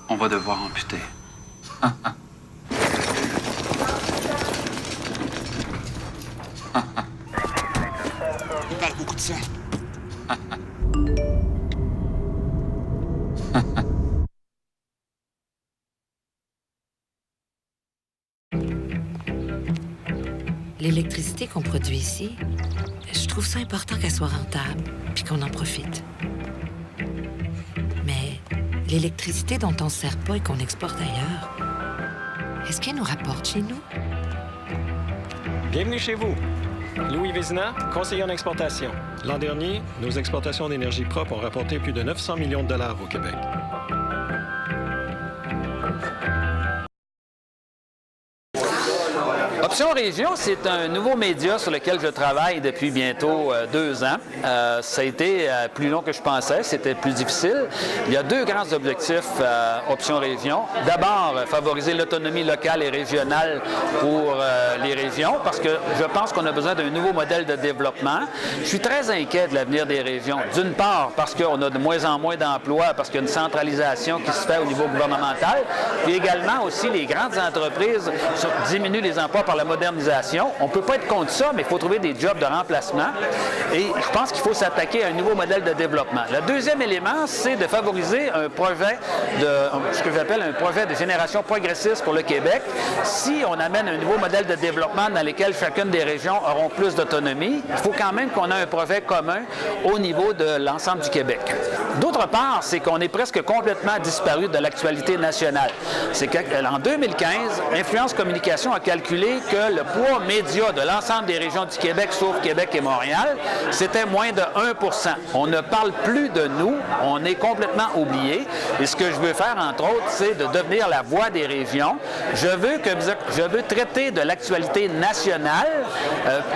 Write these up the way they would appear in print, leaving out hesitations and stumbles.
On va devoir amputer. Il perd beaucoup de sang. L'électricité qu'on produit ici, je trouve ça important qu'elle soit rentable, puis qu'on en profite. Mais l'électricité dont on ne se sert pas et qu'on exporte ailleurs, est-ce qu'elle nous rapporte chez nous? Bienvenue chez vous. Louis Vézina, conseiller en exportation. L'an dernier, nos exportations d'énergie propre ont rapporté plus de 900 millions de dollars au Québec. Option Région, c'est un nouveau média sur lequel je travaille depuis bientôt 2 ans. Ça a été plus long que je pensais, c'était plus difficile. Il y a 2 grands objectifs Option Région. D'abord, favoriser l'autonomie locale et régionale pour les régions, parce que je pense qu'on a besoin d'un nouveau modèle de développement. Je suis très inquiet de l'avenir des régions. D'une part, parce qu'on a de moins en moins d'emplois, parce qu'il y a une centralisation qui se fait au niveau gouvernemental, puis également aussi les grandes entreprises diminuent les emplois par la modernisation. On ne peut pas être contre ça, mais il faut trouver des jobs de remplacement. Et je pense qu'il faut s'attaquer à un nouveau modèle de développement. Le deuxième élément, c'est de favoriser un projet ce que j'appelle un projet de génération progressiste pour le Québec. Si on amène un nouveau modèle de développement dans lequel chacune des régions auront plus d'autonomie, il faut quand même qu'on ait un projet commun au niveau de l'ensemble du Québec. D'autre part, c'est qu'on est presque complètement disparu de l'actualité nationale. C'est qu'en 2015, Influence Communication a calculé que le poids média de l'ensemble des régions du Québec, sauf Québec et Montréal, c'était moins de 1 %. On ne parle plus de nous, on est complètement oublié. Et ce que je veux faire, entre autres, c'est de devenir la voix des régions. Je veux traiter de l'actualité nationale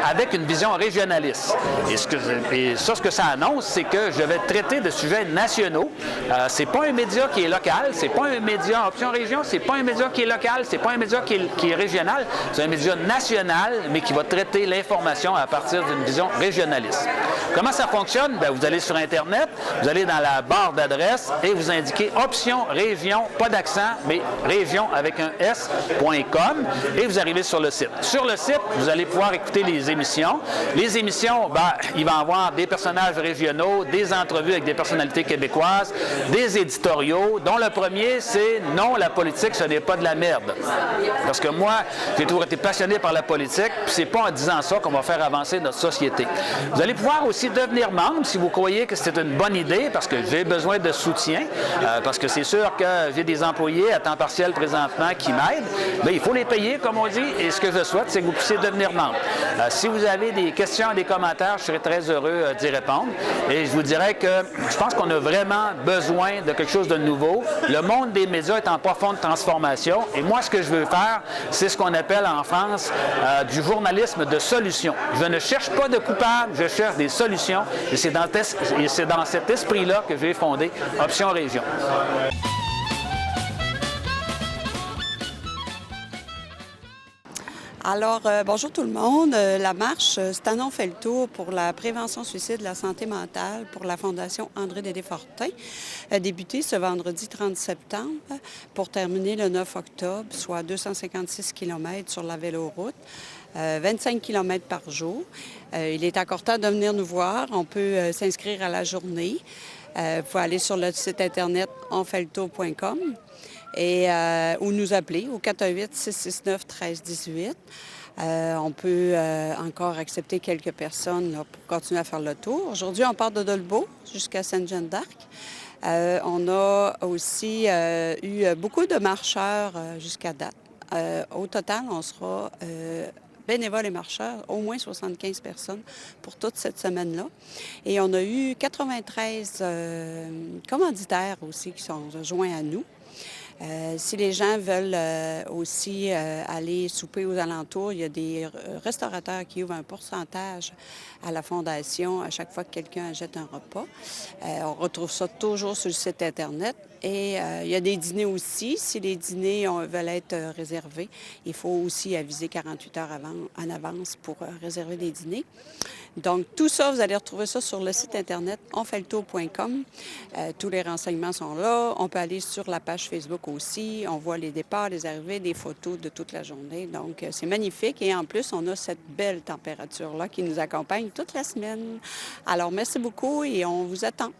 avec une vision régionaliste. Et ce que ça annonce, c'est que je vais traiter de sujets nationaux. C'est pas un média qui est local, c'est pas un média Option Région, c'est pas un média qui est local, c'est pas un média qui est régional, c'est un média national, mais qui va traiter l'information à partir d'une vision régionaliste. Comment ça fonctionne? Bien, vous allez sur Internet, vous allez dans la barre d'adresse et vous indiquez Option Région, pas d'accent, mais région avec un S.com et vous arrivez sur le site. Sur le site, vous allez pouvoir écouter les émissions. Les émissions, ben, il va y avoir des personnages régionaux, des entrevues avec des personnalités québécoises, des éditoriaux, dont le premier, c'est « Non, la politique, ce n'est pas de la merde ». Parce que moi, j'ai toujours été passionné par la politique, puis c'est pas en disant ça qu'on va faire avancer notre société. Vous allez pouvoir aussi devenir membre si vous croyez que c'est une bonne idée, parce que j'ai besoin de soutien, parce que c'est sûr que j'ai des employés à temps partiel présentement qui m'aident. Bien, il faut les payer, comme on dit, et ce que je souhaite, c'est que vous puissiez devenir membre. Si vous avez des questions, des commentaires, je serai très heureux d'y répondre. Et je vous dirais que je pense qu'on a vraiment besoin de quelque chose de nouveau. Le monde des médias est en profonde transformation. Et moi, ce que je veux faire, c'est ce qu'on appelle en France du journalisme de solution. Je ne cherche pas de coupables, je cherche des solutions. Et c'est dans cet esprit-là que j'ai fondé Option Région. Alors, bonjour tout le monde. La marche, cette année, on fait le tour pour la prévention suicide, la santé mentale pour la Fondation André Dédé-Fortin. A débuté ce vendredi 30 septembre pour terminer le 9 octobre, soit 256 km sur la véloroute. 25 km par jour. Il est encore temps de venir nous voir. On peut s'inscrire à la journée. Vous pouvez aller sur le site internet onfaitletour.com et ou nous appeler au 418-669-1318. On peut encore accepter quelques personnes là, pour continuer à faire le tour. Aujourd'hui, on part de Dolbeau jusqu'à Sainte-Jeanne-d'Arc. On a aussi eu beaucoup de marcheurs jusqu'à date. Au total, on sera bénévoles et marcheurs, au moins 75 personnes pour toute cette semaine-là. Et on a eu 93 commanditaires aussi qui sont joints à nous. Si les gens veulent aussi aller souper aux alentours, il y a des restaurateurs qui ouvrent un pourcentage à la Fondation à chaque fois que quelqu'un achète un repas. On retrouve ça toujours sur le site Internet. Et il y a des dîners aussi. Si les dîners veulent être réservés, il faut aussi aviser 48 heures en avance pour réserver des dîners. Donc, tout ça, vous allez retrouver ça sur le site Internet onfaitletour.com. Tous les renseignements sont là. On peut aller sur la page Facebook aussi. On voit les départs, les arrivées, des photos de toute la journée. Donc, c'est magnifique. Et en plus, on a cette belle température-là qui nous accompagne toute la semaine. Alors, merci beaucoup et on vous attend.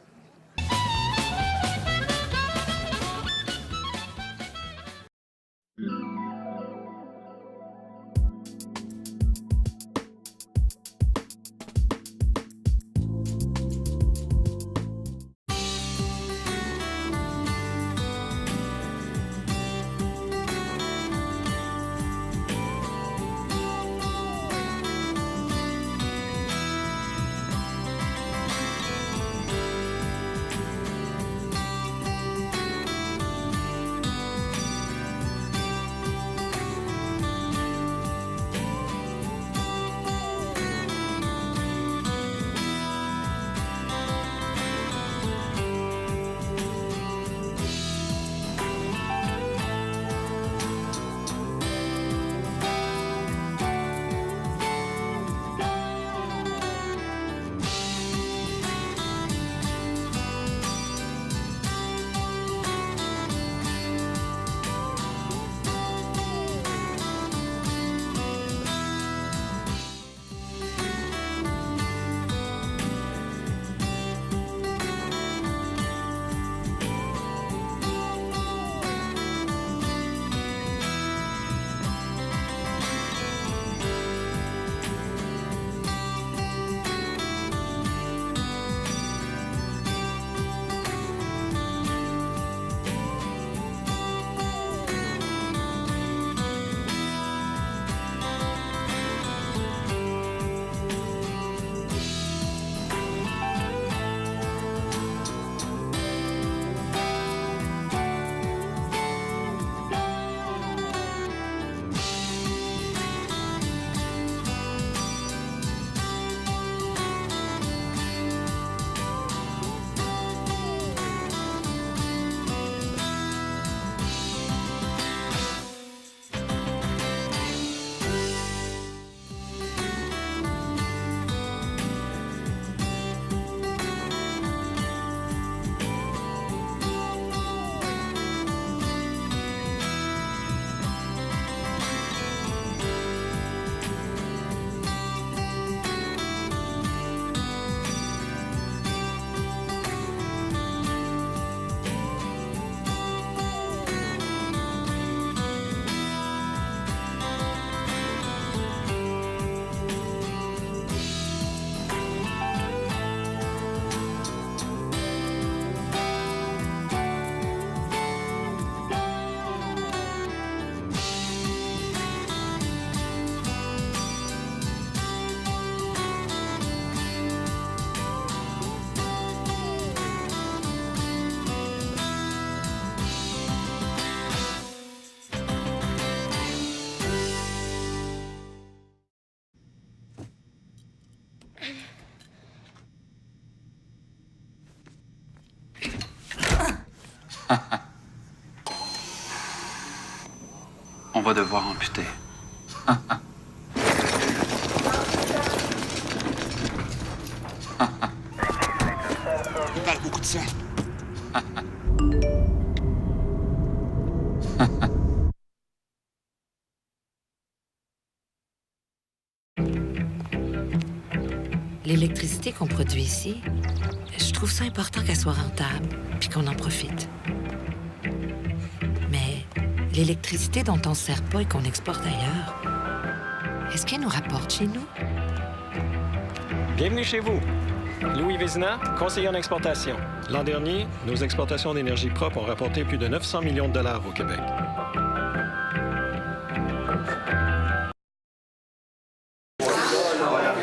On va devoir amputer. Il perd beaucoup de sang. L'électricité qu'on produit ici, je trouve ça important qu'elle soit rentable, puis qu'on en profite. Mais l'électricité dont on ne se sert pas et qu'on exporte ailleurs, est-ce qu'elle nous rapporte chez nous? Bienvenue chez vous. Louis Vézina, conseiller en exportation. L'an dernier, nos exportations d'énergie propre ont rapporté plus de 900 millions de dollars au Québec.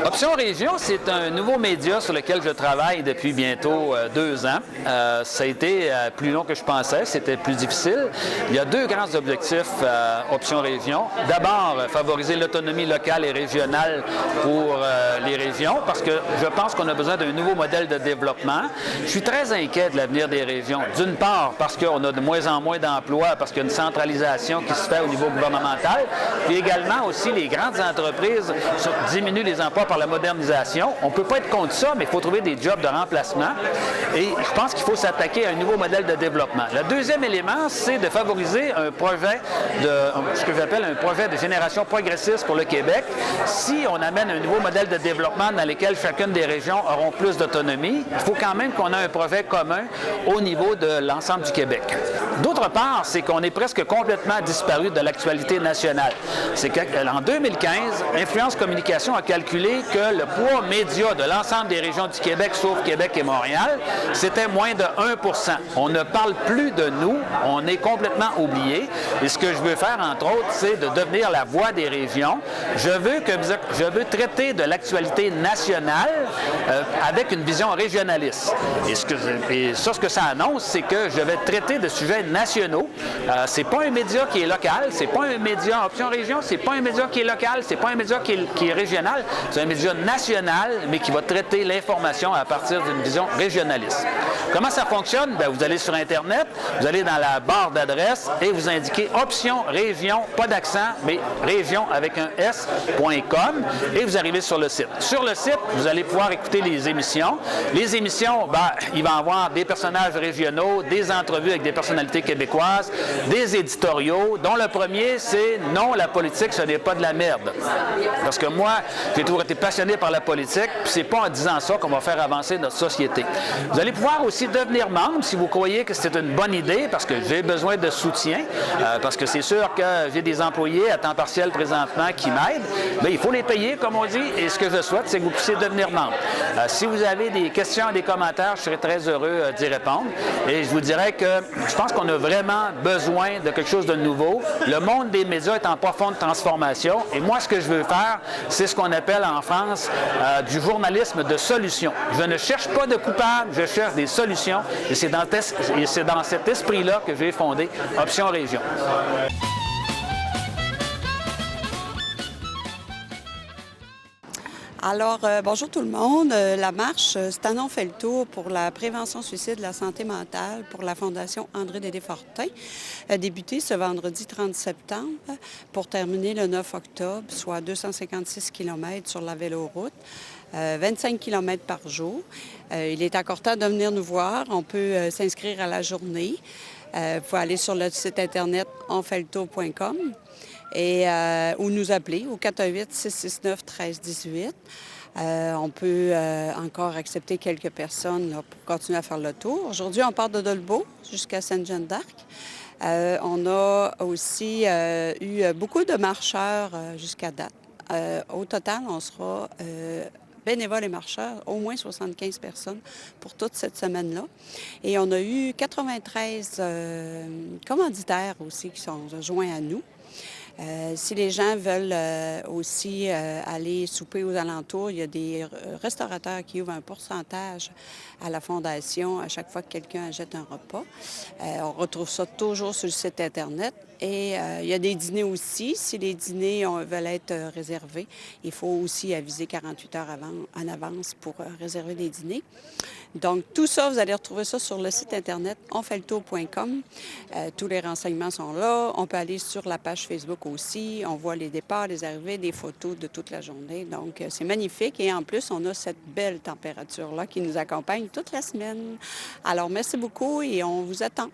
Option Région, c'est un nouveau média sur lequel je travaille depuis bientôt 2 ans. Ça a été plus long que je pensais, c'était plus difficile. Il y a 2 grands objectifs Option Région. D'abord, favoriser l'autonomie locale et régionale pour les régions, parce que je pense qu'on a besoin d'un nouveau modèle de développement. Je suis très inquiet de l'avenir des régions. D'une part, parce qu'on a de moins en moins d'emplois, parce qu'il y a une centralisation qui se fait au niveau gouvernemental, puis également aussi les grandes entreprises diminuent les emplois par la modernisation. On ne peut pas être contre ça, mais il faut trouver des jobs de remplacement. Et je pense qu'il faut s'attaquer à un nouveau modèle de développement. Le deuxième élément, c'est de favoriser un projet ce que j'appelle un projet de génération progressiste pour le Québec. Si on amène un nouveau modèle de développement dans lequel chacune des régions auront plus d'autonomie, il faut quand même qu'on ait un projet commun au niveau de l'ensemble du Québec. D'autre part, c'est qu'on est presque complètement disparu de l'actualité nationale. C'est qu'en 2015, Influence Communication a calculé que le poids média de l'ensemble des régions du Québec, sauf Québec et Montréal, c'était moins de 1 %. On ne parle plus de nous, on est complètement oublié. Et ce que je veux faire, entre autres, c'est de devenir la voix des régions. Je veux traiter de l'actualité nationale avec une vision régionaliste. Et ce que ça annonce, c'est que je vais traiter de sujets nationaux. C'est pas un média qui est local, c'est pas un média Option Région, c'est pas un média qui est local, c'est pas un média qui est régional, c'est un média national, mais qui va traiter l'information à partir d'une vision régionaliste. Comment ça fonctionne? Bien, vous allez sur Internet, vous allez dans la barre d'adresse et vous indiquez Option Région, pas d'accent, mais région avec un S.com et vous arrivez sur le site. Sur le site, vous allez pouvoir écouter les émissions. Les émissions, il va y avoir des personnages régionaux, des entrevues avec des personnalités québécoises, des éditoriaux, dont le premier, c'est « Non, la politique, ce n'est pas de la merde ». Parce que moi, j'ai toujours été passionné par la politique, puis c'est pas en disant ça qu'on va faire avancer notre société. Vous allez pouvoir aussi devenir membre si vous croyez que c'est une bonne idée, parce que j'ai besoin de soutien, parce que c'est sûr que j'ai des employés à temps partiel présentement qui m'aident, mais il faut les payer, comme on dit, et ce que je souhaite, c'est que vous puissiez devenir membre. Si vous avez des questions et des commentaires, je serai très heureux d'y répondre, et je vous dirais que je pense qu'on a vraiment besoin de quelque chose de nouveau. Le monde des médias est en profonde transformation, et moi, ce que je veux faire, c'est ce qu'on appelle en France du journalisme de solution. Je ne cherche pas de coupables, je cherche des solutions, et c'est dans cet esprit-là que j'ai fondé Option Région. Alors, bonjour tout le monde. La marche, cette année, on fait le tour pour la prévention suicide de la santé mentale pour la Fondation André Dédé-Fortin. A débuté ce vendredi 30 septembre pour terminer le 9 octobre, soit 256 km sur la véloroute. 25 km par jour. Il est encore temps de venir nous voir. On peut s'inscrire à la journée. Vous pouvez aller sur le site internet onfaitletour.com et ou nous appeler au 418-669-1318. On peut encore accepter quelques personnes là, pour continuer à faire le tour. Aujourd'hui, on part de Dolbeau jusqu'à Sainte-Jeanne-d'Arc. On a aussi eu beaucoup de marcheurs jusqu'à date. Au total, on sera bénévoles et marcheurs, au moins 75 personnes pour toute cette semaine-là. Et on a eu 93 commanditaires aussi qui sont joints à nous. Si les gens veulent aussi aller souper aux alentours, il y a des restaurateurs qui ouvrent un pourcentage à la Fondation à chaque fois que quelqu'un achète un repas. On retrouve ça toujours sur le site Internet. Et il y a des dîners aussi. Si les dîners veulent être réservés, il faut aussi aviser 48 heures en avance pour réserver les dîners. Donc, tout ça, vous allez retrouver ça sur le site Internet onfaitletour.com. Tous les renseignements sont là. On peut aller sur la page Facebook aussi. On voit les départs, les arrivées, des photos de toute la journée. Donc, c'est magnifique. Et en plus, on a cette belle température-là qui nous accompagne toute la semaine. Alors, merci beaucoup et on vous attend.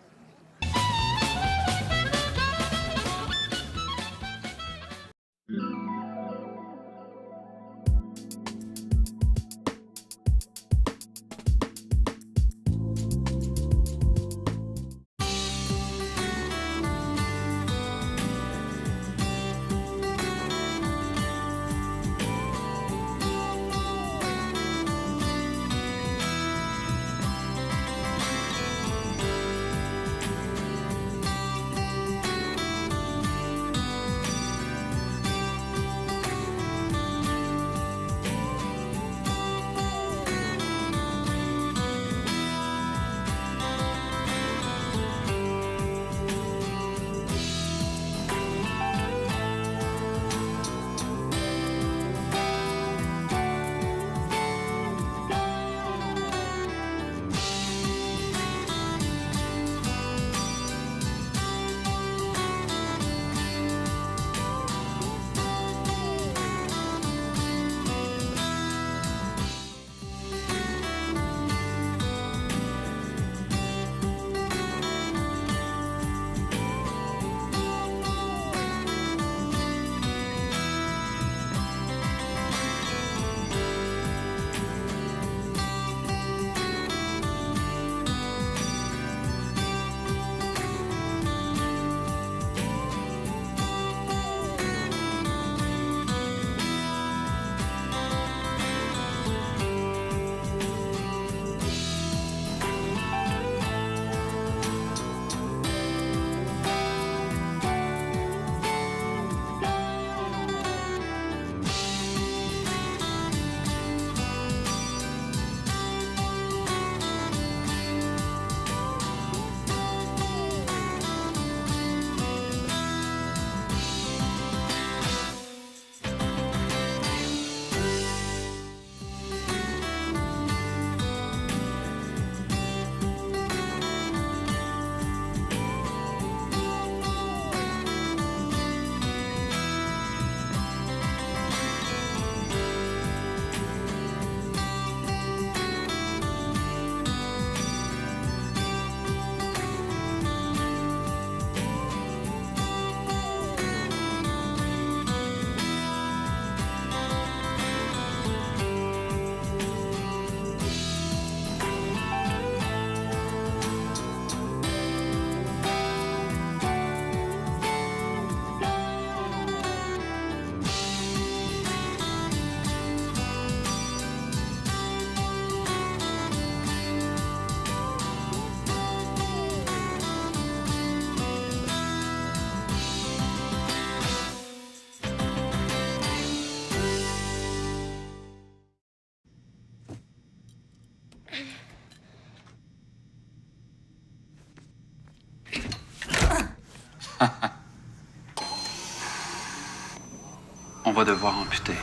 On va devoir amputer.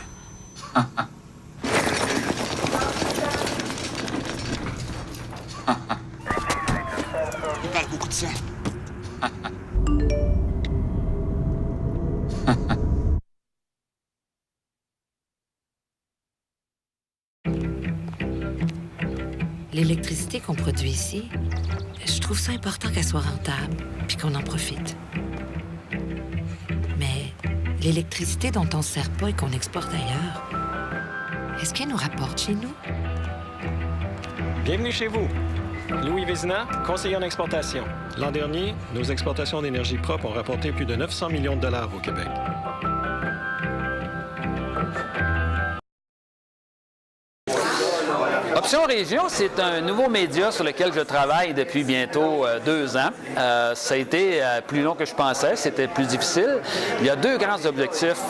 Il parle beaucoup de sang. L'électricité qu'on produit ici, je trouve ça important qu'elle soit rentable, puis qu'on en profite. Mais l'électricité dont on ne se sert pas et qu'on exporte ailleurs, est-ce qu'elle nous rapporte chez nous? Bienvenue chez vous. Louis Vézina, conseiller en exportation. L'an dernier, nos exportations d'énergie propre ont rapporté plus de 900 millions de dollars au Québec. Option Région, c'est un nouveau média sur lequel je travaille depuis bientôt 2 ans. Ça a été plus long que je pensais, c'était plus difficile. Il y a 2 grands objectifs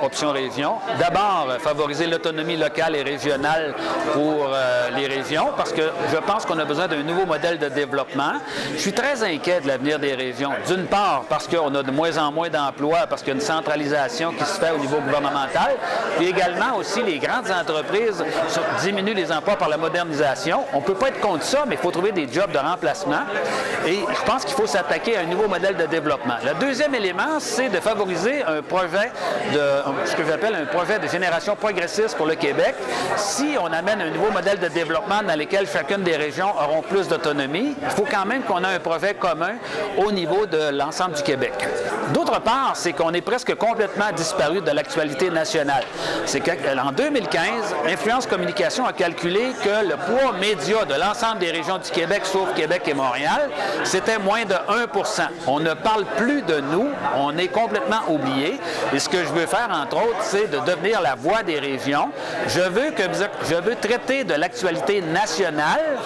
Option Région. D'abord, favoriser l'autonomie locale et régionale pour les régions, parce que je pense qu'on a besoin d'un nouveau modèle de développement. Je suis très inquiet de l'avenir des régions. D'une part, parce qu'on a de moins en moins d'emplois, parce qu'il y a une centralisation qui se fait au niveau gouvernemental, puis également aussi les grandes entreprises diminuent les emplois par la la modernisation. On ne peut pas être contre ça, mais il faut trouver des jobs de remplacement. Et je pense qu'il faut s'attaquer à un nouveau modèle de développement. Le deuxième élément, c'est de favoriser un projet ce que j'appelle un projet de génération progressiste pour le Québec. Si on amène un nouveau modèle de développement dans lequel chacune des régions auront plus d'autonomie, il faut quand même qu'on ait un projet commun au niveau de l'ensemble du Québec. D'autre part, c'est qu'on est presque complètement disparu de l'actualité nationale. C'est qu'en 2015, Influence Communication a calculé que le poids média de l'ensemble des régions du Québec, sauf Québec et Montréal, c'était moins de 1 %. On ne parle plus de nous, on est complètement oublié. Et ce que je veux faire, entre autres, c'est de devenir la voix des régions. Je veux traiter de l'actualité nationale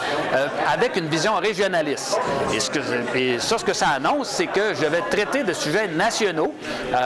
avec une vision régionaliste. Et ce que ça annonce, c'est que je vais traiter de sujets nationaux.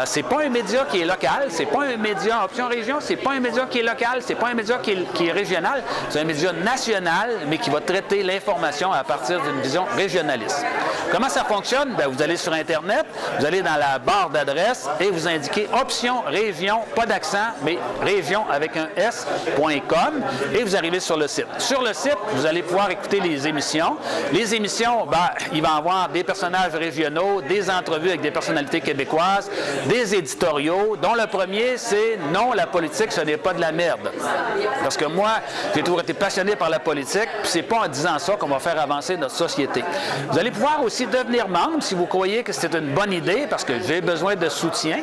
C'est pas un média qui est local, c'est pas un média Option Région, c'est pas un média qui est local, c'est pas un média qui est régional, c'est un média national, mais qui va traiter l'information à partir d'une vision régionaliste. Comment ça fonctionne? Bien, vous allez sur Internet, vous allez dans la barre d'adresse et vous indiquez Option Région, pas d'accent, mais région avec un S.com et vous arrivez sur le site. Sur le site, vous allez pouvoir écouter les émissions. Les émissions, il va y avoir des personnages régionaux, des entrevues avec des personnalités québécoises, des éditoriaux, dont le premier, c'est « Non, la politique, ce n'est pas de la merde ». Parce que moi, j'ai toujours été passionné par la politique, puis c'est pas en disant ça qu'on va faire avancer notre société. Vous allez pouvoir aussi devenir membre si vous croyez que c'est une bonne idée, parce que j'ai besoin de soutien,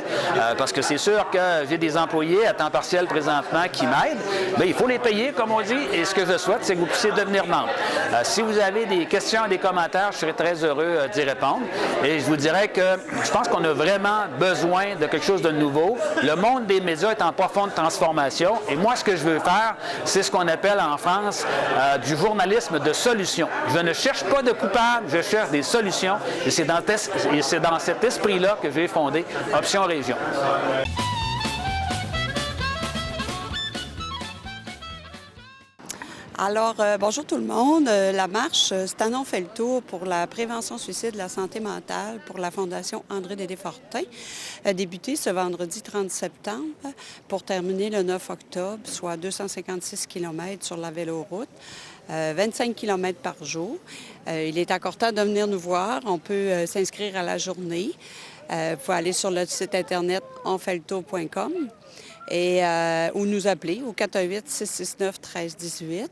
parce que c'est sûr que j'ai des employés à temps partiel présentement qui m'aident, mais il faut les payer, comme on dit, et ce que je souhaite, c'est que vous puissiez devenir membre. Si vous avez des questions, des commentaires, je serai très heureux d'y répondre. Et je vous dirais que je pense qu'on a vraiment besoin de quelque chose de nouveau. Le monde des médias est en profonde transformation, et moi, ce que je veux faire, c'est ce qu'on appelle en France du journalisme de solution. Je ne cherche pas de coupables, je cherche des solutions, et c'est dans cet esprit-là que j'ai fondé Option Région. Alors, bonjour tout le monde. La marche, c'est un fait le tour pour la prévention suicide, la santé mentale pour la Fondation André Dédé-Fortin. A débuté ce vendredi 30 septembre pour terminer le 9 octobre, soit 256 km sur la véloroute. 25 km par jour. Il est encore temps de venir nous voir. On peut s'inscrire à la journée. Vous pouvez aller sur le site internet onfaitletour.com et ou nous appeler au 418-669-1318.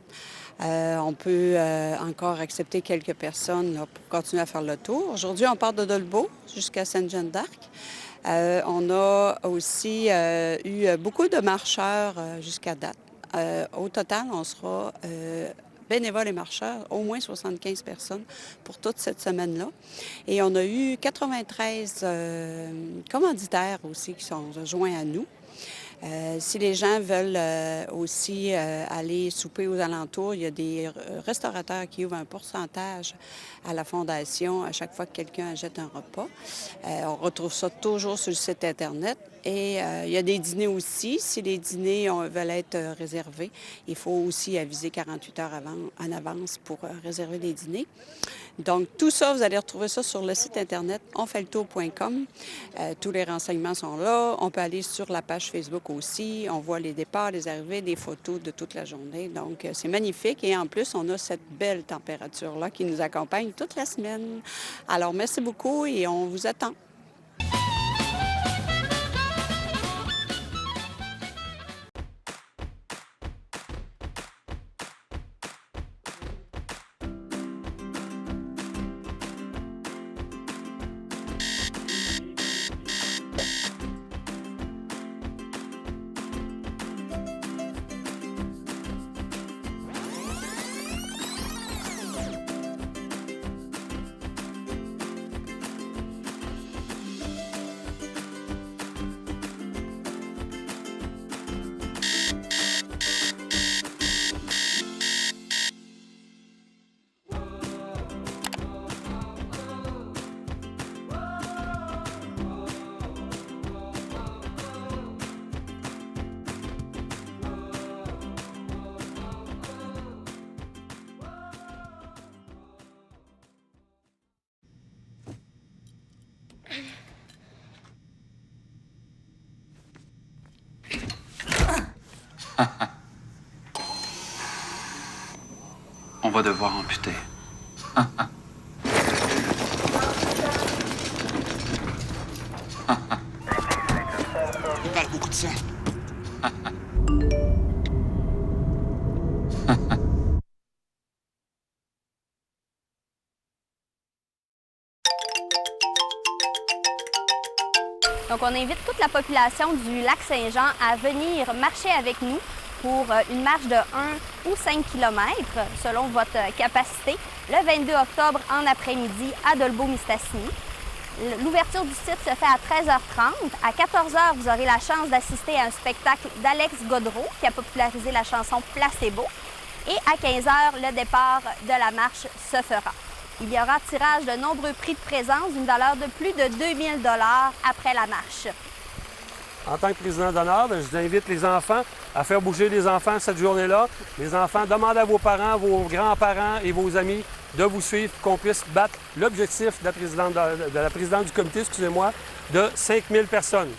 On peut encore accepter quelques personnes là, pour continuer à faire le tour. Aujourd'hui, on part de Dolbeau jusqu'à Sainte-Jeanne-d'Arc. On a aussi eu beaucoup de marcheurs jusqu'à date. Au total, on sera bénévoles et marcheurs, au moins 75 personnes pour toute cette semaine-là. Et on a eu 93 commanditaires aussi qui sont rejoints à nous. Si les gens veulent aussi aller souper aux alentours, il y a des restaurateurs qui ouvrent un pourcentage à la Fondation à chaque fois que quelqu'un achète un repas. On retrouve ça toujours sur le site Internet. Et il y a des dîners aussi. Si les dîners veulent être réservés, il faut aussi aviser 48 heures en avance pour réserver les dîners. Donc, tout ça, vous allez retrouver ça sur le site Internet onfaitletour.com. Tous les renseignements sont là. On peut aller sur la page Facebook aussi. On voit les départs, les arrivées, des photos de toute la journée. Donc, c'est magnifique. Et en plus, on a cette belle température-là qui nous accompagne toute la semaine. Alors, merci beaucoup et on vous attend. va devoir amputer. Il parle beaucoup de sang. Donc, on invite toute la population du lac Saint-Jean à venir marcher avec nous pour une marche de 1 ou 5 km, selon votre capacité, le 22 octobre en après-midi à Dolbeau-Mistassini. L'ouverture du site se fait à 13h30. À 14h, vous aurez la chance d'assister à un spectacle d'Alex Godreau, qui a popularisé la chanson Placebo. Et à 15h, le départ de la marche se fera. Il y aura tirage de nombreux prix de présence d'une valeur de plus de 2000 $ après la marche. En tant que président d'honneur, je vous invite les enfants à faire bouger les enfants cette journée-là. Les enfants, demandez à vos parents, vos grands-parents et vos amis de vous suivre pour qu'on puisse battre l'objectif de la présidente du comité, de 5000 personnes.